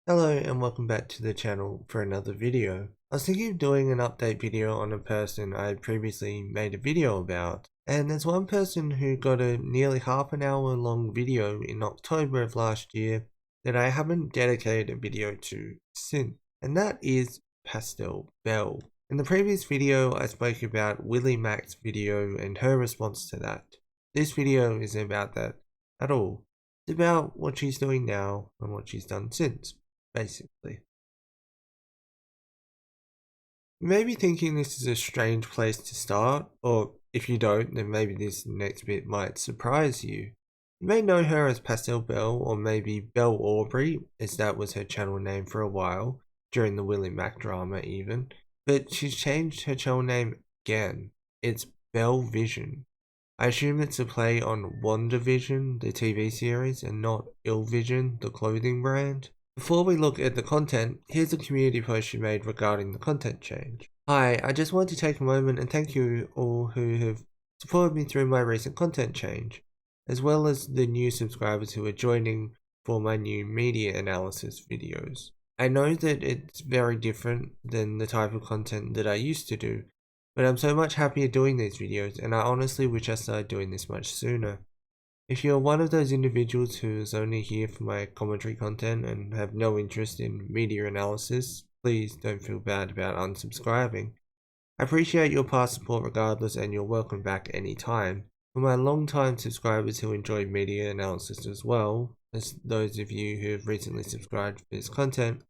Hello and welcome back to the channel for another video. I was thinking of doing an update video on a person I previously made a video about, and there's one person who got a nearly half an hour long video in October of last year that I haven't dedicated a video to since, and that is Pastel Belle. In the previous video I spoke about Willie Mac's video and her response to that. This video isn't about that at all. It's about what she's doing now and what she's done since. Basically. You may be thinking this is a strange place to start, or if you don't, then maybe this next bit might surprise you. You may know her as Pastel Belle, or maybe Belle Aubrey, as that was her channel name for a while, during the Willie Mac drama even, but she's changed her channel name again. It's Bellevision. I assume it's a play on WandaVision, the TV series, and not Illvision, the clothing brand. Before we look at the content, here's a community post she made regarding the content change. Hi, I just wanted to take a moment and thank you all who have supported me through my recent content change, as well as the new subscribers who are joining for my new media analysis videos. I know that it's very different than the type of content that I used to do, but I'm so much happier doing these videos, and I honestly wish I started doing this much sooner. If you're one of those individuals who is only here for my commentary content and have no interest in media analysis, please don't feel bad about unsubscribing. I appreciate your past support regardless, and you're welcome back anytime. For my long-time subscribers who enjoy media analysis as well, as those of you who have recently subscribed for this content,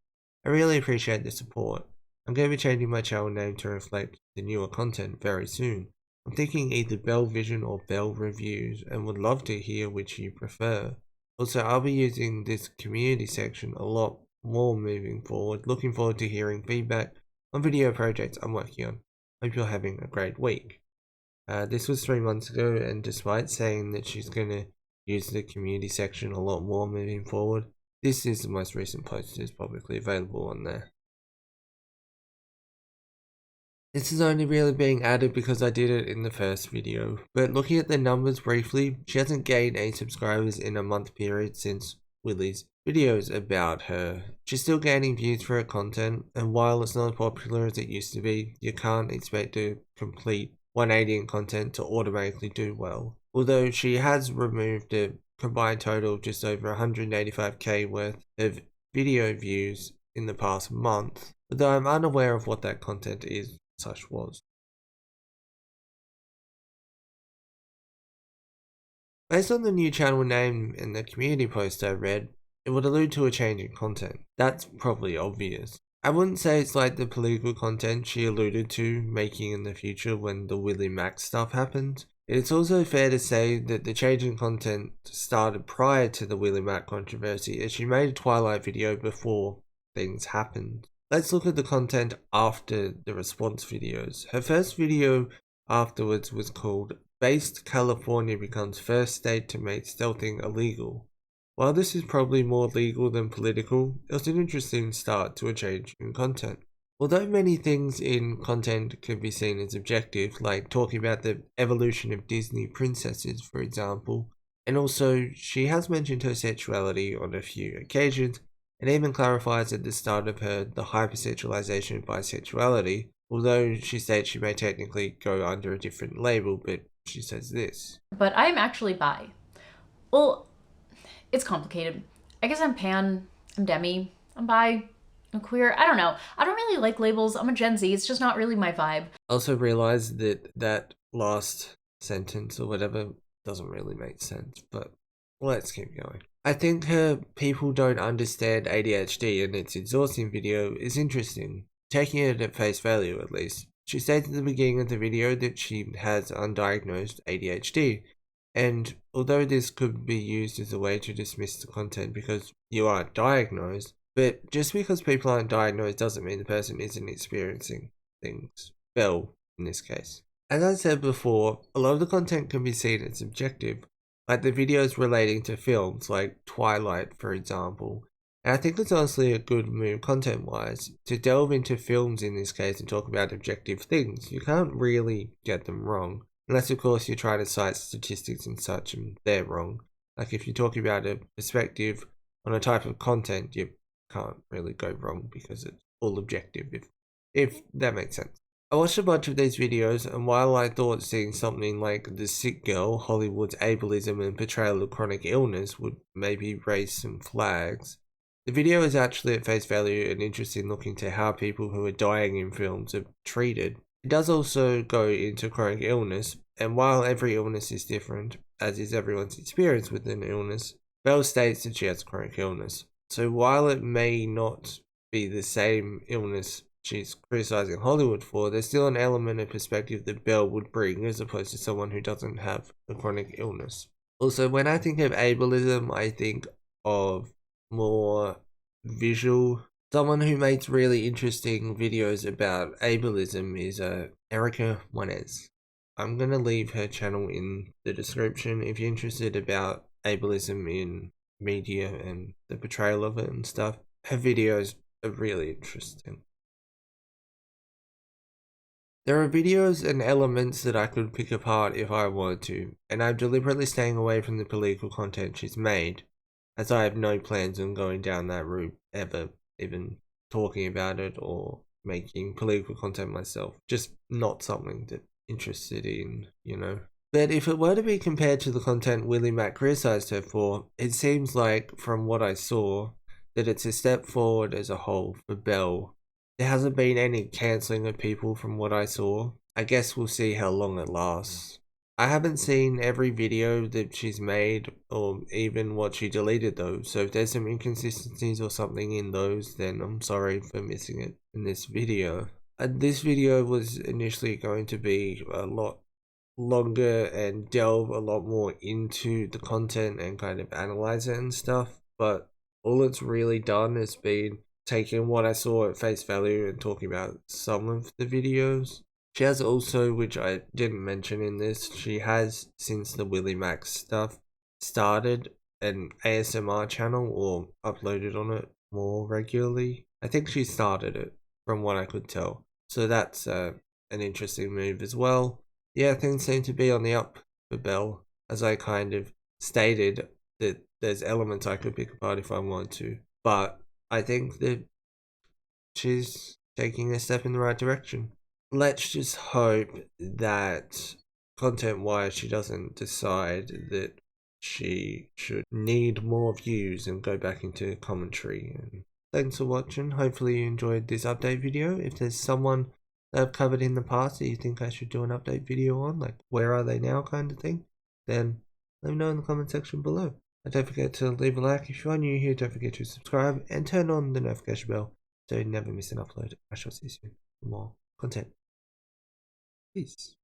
I really appreciate the support. I'm going to be changing my channel name to reflect the newer content very soon. I'm thinking either Bellevision or Belle Reviews, and would love to hear which you prefer. Also, I'll be using this community section a lot more moving forward. Looking forward to hearing feedback on video projects I'm working on. Hope you're having a great week. This was 3 months ago, and despite saying that she's going to use the community section a lot more moving forward, this is the most recent post that is publicly available on there. This is only really being added because I did it in the first video, but looking at the numbers briefly, she hasn't gained any subscribers in a month period since Willie's videos about her. She's still gaining views for her content, and while it's not as popular as it used to be, you can't expect to complete 180 in content to automatically do well. Although she has removed a combined total of just over 185k worth of video views in the past month, although I'm unaware of what that content is. Such was. Based on the new channel name and the community post I read, it would allude to a change in content. That's probably obvious. I wouldn't say it's like the political content she alluded to making in the future when the Willie Mac stuff happened. It's also fair to say that the change in content started prior to the Willie Mac controversy, as she made a Twilight video before things happened. Let's look at the content after the response videos. Her first video afterwards was called Based California Becomes First State to Make Stealthing Illegal. While this is probably more legal than political, it was an interesting start to a change in content. Although many things in content can be seen as objective, like talking about the evolution of Disney princesses for example, and also she has mentioned her sexuality on a few occasions, and even clarifies at the start of her the hypersexualization of bisexuality, although she states she may technically go under a different label, but she says this. But I'm actually bi. Well, it's complicated. I guess I'm pan, I'm demi, I'm bi, I'm queer. I don't know. I don't really like labels. I'm a Gen Z. It's just not really my vibe. Also realize that that last sentence or whatever doesn't really make sense, but let's keep going. I think her people don't understand ADHD and it's exhausting video is interesting, taking it at face value at least. She states at the beginning of the video that she has undiagnosed ADHD, and although this could be used as a way to dismiss the content because you aren't diagnosed, but just because people aren't diagnosed doesn't mean the person isn't experiencing things. Belle, in this case. As I said before, a lot of the content can be seen as subjective, like the videos relating to films like Twilight for example, and I think it's honestly a good move content wise to delve into films in this case and talk about objective things. You can't really get them wrong, unless of course you're trying to cite statistics and such and they're wrong. Like if you're talking about a perspective on a type of content, you're can't really go wrong because it's all objective, if that makes sense. I watched a bunch of these videos, and while I thought seeing something like The Sick Girl, Hollywood's ableism and portrayal of chronic illness would maybe raise some flags, the video is actually at face value an interesting look into how people who are dying in films are treated. It does also go into chronic illness, and while every illness is different, as is everyone's experience with an illness, Belle states that she has chronic illness. So while it may not be the same illness she's criticizing Hollywood for, there's still an element of perspective that Belle would bring as opposed to someone who doesn't have a chronic illness. Also, when I think of ableism, I think of more visual. Someone who makes really interesting videos about ableism is Erica Juanez. I'm going to leave her channel in the description if you're interested about ableism in media and the portrayal of it and stuff. Her videos are really interesting. There are videos and elements that I could pick apart if I wanted to, and I'm deliberately staying away from the political content she's made, as I have no plans on going down that route ever, even talking about it or making political content myself. Just not something that I'm interested in, you know. But if it were to be compared to the content Willie Mack criticized her for, it seems like, from what I saw, that it's a step forward as a whole for Belle. There hasn't been any cancelling of people from what I saw. I guess we'll see how long it lasts. I haven't seen every video that she's made or even what she deleted though, so if there's some inconsistencies or something in those, then I'm sorry for missing it in this video. This video was initially going to be a lot longer and delve a lot more into the content and kind of analyze it and stuff, but all it's really done has been taking what I saw at face value and talking about some of the videos. She has also, which I didn't mention in this, she has, since the Willie Mack stuff, started an ASMR channel or uploaded on it more regularly. I think she started it from what I could tell. So that's an interesting move as well. Yeah, things seem to be on the up for Belle, as I kind of stated that there's elements I could pick apart if I wanted to. But I think that she's taking a step in the right direction. Let's just hope that content-wise she doesn't decide that she should need more views and go back into commentary. And thanks for watching. Hopefully you enjoyed this update video. If there's someone that I've covered in the past that you think I should do an update video on, like where are they now kind of thing, then let me know in the comment section below. And don't forget to leave a like. If you are new here, don't forget to subscribe and turn on the notification bell so you never miss an upload. I shall see you soon for more content. Peace.